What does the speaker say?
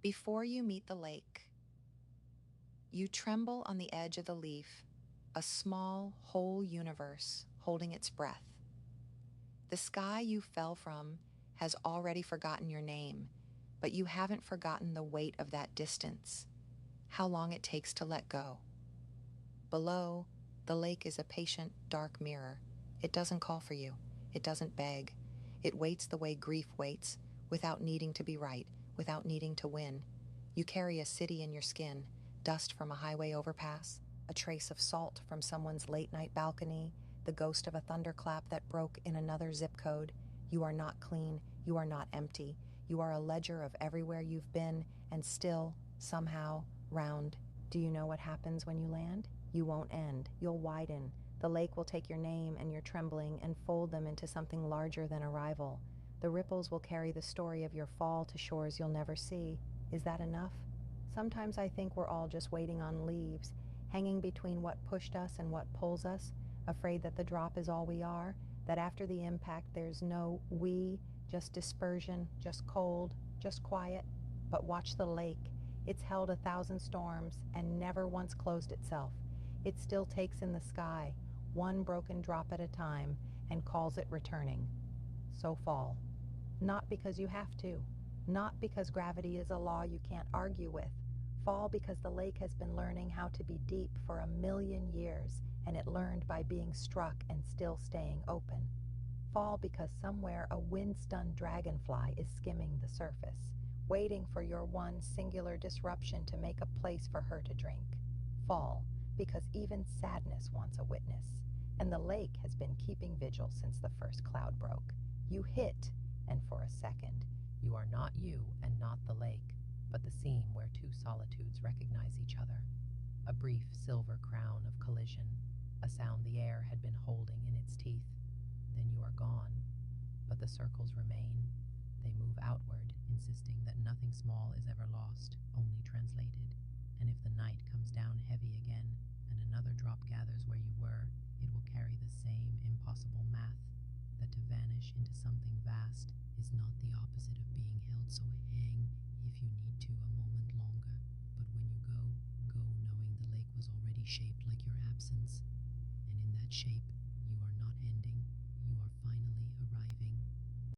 Before you meet the lake, you tremble on the edge of the leaf, a small, whole universe holding its breath. The sky you fell from has already forgotten your name, but you haven't forgotten the weight of that distance, how long it takes to let go. Below, the lake is a patient, dark mirror. It doesn't call for you. It doesn't beg. It waits the way grief waits, without needing to be right, without needing to win. You carry a city in your skin, dust from a highway overpass, a trace of salt from someone's late-night balcony, the ghost of a thunderclap that broke in another zip code. You are not clean. You are not empty. You are a ledger of everywhere you've been, and still, somehow, round. Do you know what happens when you land? You won't end. You'll widen. The lake will take your name and your trembling and fold them into something larger than a rival. The ripples will carry the story of your fall to shores you'll never see. Is that enough? Sometimes I think we're all just waiting on leaves, hanging between what pushed us and what pulls us, afraid that the drop is all we are, that after the impact there's no we, just dispersion, just cold, just quiet. But watch the lake. It's held 1,000 storms and never once closed itself. It still takes in the sky, one broken drop at a time, and calls it returning. So fall. Not because you have to. Not because gravity is a law you can't argue with. Fall because the lake has been learning how to be deep for 1,000,000 years, and it learned by being struck and still staying open. Fall because somewhere a wind-stunned dragonfly is skimming the surface, waiting for your one singular disruption to make a place for her to drink. Fall because even sadness wants a witness, and the lake has been keeping vigil since the first cloud broke. You hit, and for a second, you are not you and not the lake, but the seam where two solitudes recognize each other. A brief silver crown of collision, a sound the air had been holding in its teeth. Then you are gone, but the circles remain. They move outward, insisting that nothing small is ever lost, only translated. And if the night comes down heavy again, and another drop gathers where you were, it will carry the same impossible math, that to vanish into something vast is not the opposite of being held, so hang if you need to a moment longer. But when you go, go knowing the lake was already shaped like your absence, and in that shape you are not ending, you are finally arriving.